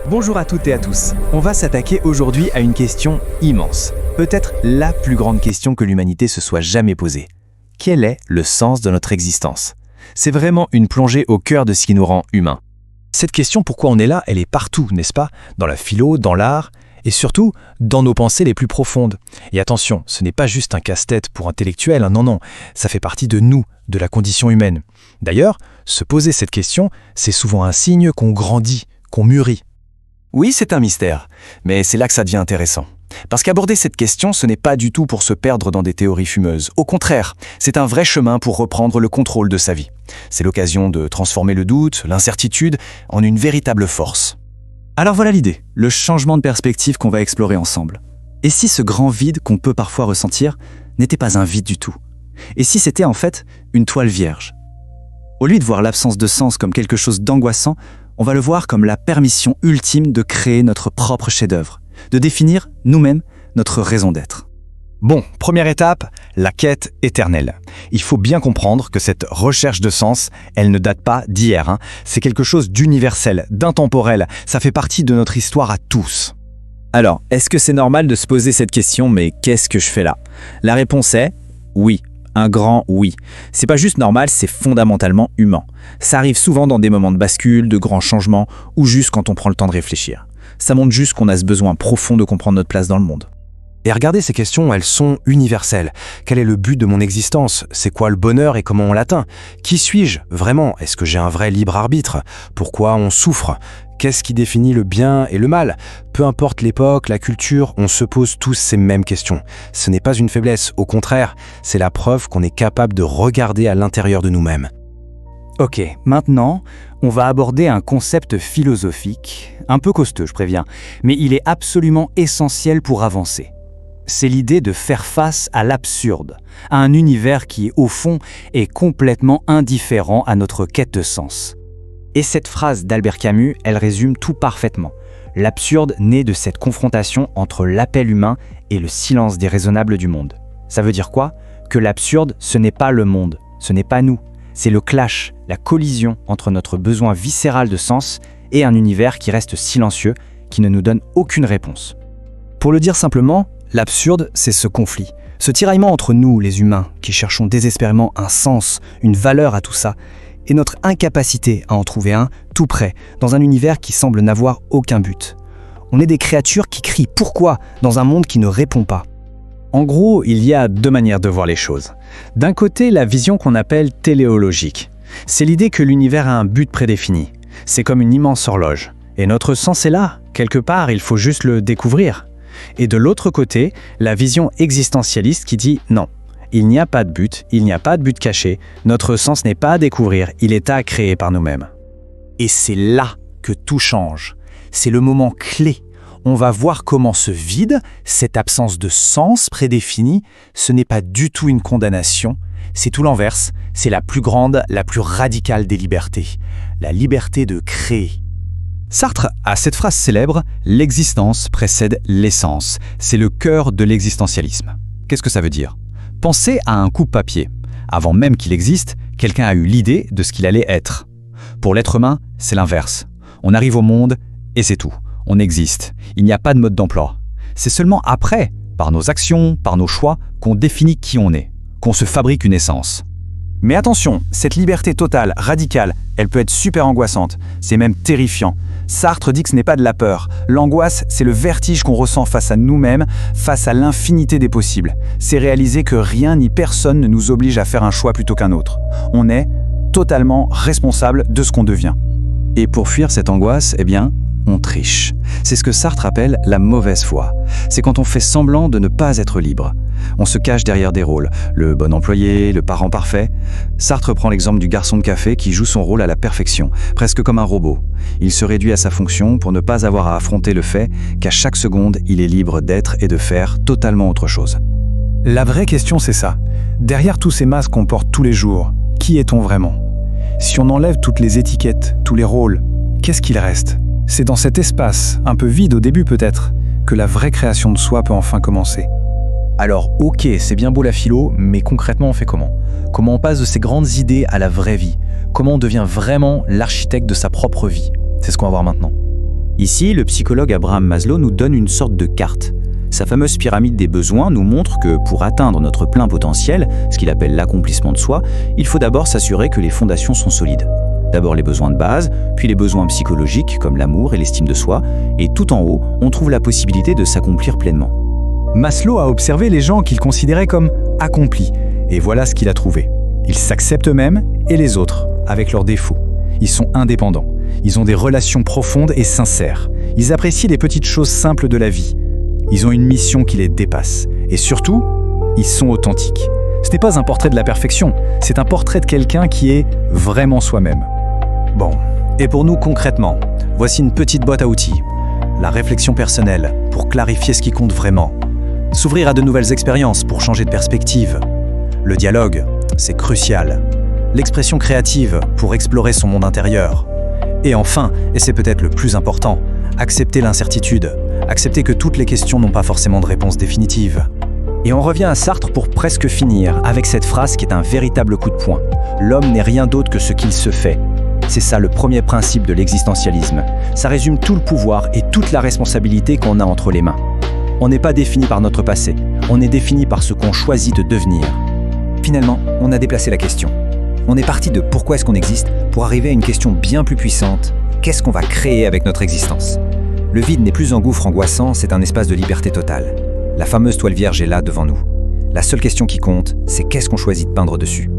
Bonjour à toutes et à tous. On va s'attaquer aujourd'hui à une question immense. Peut-être la plus grande question que l'humanité se soit jamais posée. Quel est le sens de notre existence ? C'est vraiment une plongée au cœur de ce qui nous rend humains. Cette question, pourquoi on est là, elle est partout, n'est-ce pas ? Dans la philo, dans l'art, et surtout dans nos pensées les plus profondes. Et attention, ce n'est pas juste un casse-tête pour intellectuels, non, ça fait partie de nous, de la condition humaine. D'ailleurs, se poser cette question, c'est souvent un signe qu'on grandit, qu'on mûrit. Oui, c'est un mystère, mais c'est là que ça devient intéressant. Parce qu'aborder cette question, ce n'est pas du tout pour se perdre dans des théories fumeuses. Au contraire, c'est un vrai chemin pour reprendre le contrôle de sa vie. C'est l'occasion de transformer le doute, l'incertitude, en une véritable force. Alors voilà l'idée, le changement de perspective qu'on va explorer ensemble. Et si ce grand vide qu'on peut parfois ressentir n'était pas un vide du tout ? Et si c'était en fait une toile vierge ? Au lieu de voir l'absence de sens comme quelque chose d'angoissant, on va le voir comme la permission ultime de créer notre propre chef-d'œuvre, de définir nous-mêmes notre raison d'être. Bon, première étape, la quête éternelle. Il faut bien comprendre que cette recherche de sens, elle ne date pas d'hier. C'est quelque chose d'universel, d'intemporel. Ça fait partie de notre histoire à tous. Alors, est-ce que c'est normal de se poser cette question, mais qu'est-ce que je fais là ? La réponse est oui. Un grand oui. C'est pas juste normal, c'est fondamentalement humain. Ça arrive souvent dans des moments de bascule, de grands changements, ou juste quand on prend le temps de réfléchir. Ça montre juste qu'on a ce besoin profond de comprendre notre place dans le monde. Et regardez, ces questions, elles sont universelles. Quel est le but de mon existence ? C'est quoi le bonheur et comment on l'atteint ? Qui suis-je ? Vraiment ? Est-ce que j'ai un vrai libre arbitre ? Pourquoi on souffre ? Qu'est-ce qui définit le bien et le mal ? Peu importe l'époque, la culture, on se pose tous ces mêmes questions. Ce n'est pas une faiblesse, au contraire, c'est la preuve qu'on est capable de regarder à l'intérieur de nous-mêmes. Ok, maintenant, on va aborder un concept philosophique, un peu costaud, je préviens, mais il est absolument essentiel pour avancer. C'est l'idée de faire face à l'absurde, à un univers qui, au fond, est complètement indifférent à notre quête de sens. Et cette phrase d'Albert Camus, elle résume tout parfaitement. L'absurde naît de cette confrontation entre l'appel humain et le silence déraisonnable du monde. Ça veut dire quoi ? Que l'absurde, ce n'est pas le monde, ce n'est pas nous. C'est le clash, la collision entre notre besoin viscéral de sens et un univers qui reste silencieux, qui ne nous donne aucune réponse. Pour le dire simplement, l'absurde, c'est ce conflit, ce tiraillement entre nous, les humains, qui cherchons désespérément un sens, une valeur à tout ça, et notre incapacité à en trouver un tout près, dans un univers qui semble n'avoir aucun but. On est des créatures qui crient « pourquoi ?» dans un monde qui ne répond pas. En gros, il y a deux manières de voir les choses. D'un côté, la vision qu'on appelle téléologique. C'est l'idée que l'univers a un but prédéfini. C'est comme une immense horloge. Et notre sens est là, quelque part, il faut juste le découvrir. Et de l'autre côté, la vision existentialiste qui dit « non ». Il n'y a pas de but, il n'y a pas de but caché, notre sens n'est pas à découvrir, il est à créer par nous-mêmes. Et c'est là que tout change. C'est le moment clé. On va voir comment ce vide, cette absence de sens prédéfini, ce n'est pas du tout une condamnation, c'est tout l'inverse, c'est la plus grande, la plus radicale des libertés, la liberté de créer. Sartre a cette phrase célèbre « l'existence précède l'essence », c'est le cœur de l'existentialisme. Qu'est-ce que ça veut dire ? Pensez à un coupe-papier. Avant même qu'il existe, quelqu'un a eu l'idée de ce qu'il allait être. Pour l'être humain, c'est l'inverse. On arrive au monde et c'est tout. On existe. Il n'y a pas de mode d'emploi. C'est seulement après, par nos actions, par nos choix, qu'on définit qui on est, qu'on se fabrique une essence. Mais attention, cette liberté totale, radicale, elle peut être super angoissante. C'est même terrifiant. Sartre dit que ce n'est pas de la peur. L'angoisse, c'est le vertige qu'on ressent face à nous-mêmes, face à l'infinité des possibles. C'est réaliser que rien ni personne ne nous oblige à faire un choix plutôt qu'un autre. On est totalement responsable de ce qu'on devient. Et pour fuir cette angoisse, on triche. C'est ce que Sartre appelle la mauvaise foi. C'est quand on fait semblant de ne pas être libre. On se cache derrière des rôles, le bon employé, le parent parfait. Sartre prend l'exemple du garçon de café qui joue son rôle à la perfection, presque comme un robot. Il se réduit à sa fonction pour ne pas avoir à affronter le fait qu'à chaque seconde, il est libre d'être et de faire totalement autre chose. La vraie question, c'est ça. Derrière tous ces masques qu'on porte tous les jours, qui est-on vraiment ? Si on enlève toutes les étiquettes, tous les rôles, qu'est-ce qu'il reste ? C'est dans cet espace, un peu vide au début peut-être, que la vraie création de soi peut enfin commencer. Alors ok, c'est bien beau la philo, mais concrètement on fait comment ? Comment on passe de ces grandes idées à la vraie vie ? comment on devient vraiment l'architecte de sa propre vie. C'est ce qu'on va voir maintenant. Ici, le psychologue Abraham Maslow nous donne une sorte de carte. Sa fameuse pyramide des besoins nous montre que pour atteindre notre plein potentiel, ce qu'il appelle l'accomplissement de soi, il faut d'abord s'assurer que les fondations sont solides. D'abord les besoins de base, puis les besoins psychologiques comme l'amour et l'estime de soi, et tout en haut, on trouve la possibilité de s'accomplir pleinement. Maslow a observé les gens qu'il considérait comme accomplis, et voilà ce qu'il a trouvé. Ils s'acceptent eux-mêmes et les autres, avec leurs défauts. Ils sont indépendants, ils ont des relations profondes et sincères, ils apprécient les petites choses simples de la vie. Ils ont une mission qui les dépasse, et surtout, ils sont authentiques. Ce n'est pas un portrait de la perfection, c'est un portrait de quelqu'un qui est vraiment soi-même. Bon, et pour nous concrètement, voici une petite boîte à outils. La réflexion personnelle, pour clarifier ce qui compte vraiment. S'ouvrir à de nouvelles expériences pour changer de perspective. Le dialogue, c'est crucial. L'expression créative pour explorer son monde intérieur. Et enfin, et c'est peut-être le plus important, accepter l'incertitude. Accepter que toutes les questions n'ont pas forcément de réponse définitive. Et on revient à Sartre pour presque finir avec cette phrase qui est un véritable coup de poing. L'homme n'est rien d'autre que ce qu'il se fait. C'est ça le premier principe de l'existentialisme. Ça résume tout le pouvoir et toute la responsabilité qu'on a entre les mains. On n'est pas défini par notre passé, on est défini par ce qu'on choisit de devenir. Finalement, on a déplacé la question. On est parti de pourquoi est-ce qu'on existe pour arriver à une question bien plus puissante. Qu'est-ce qu'on va créer avec notre existence ? Le vide n'est plus un gouffre angoissant, c'est un espace de liberté totale. La fameuse toile vierge est là devant nous. La seule question qui compte, c'est qu'est-ce qu'on choisit de peindre dessus.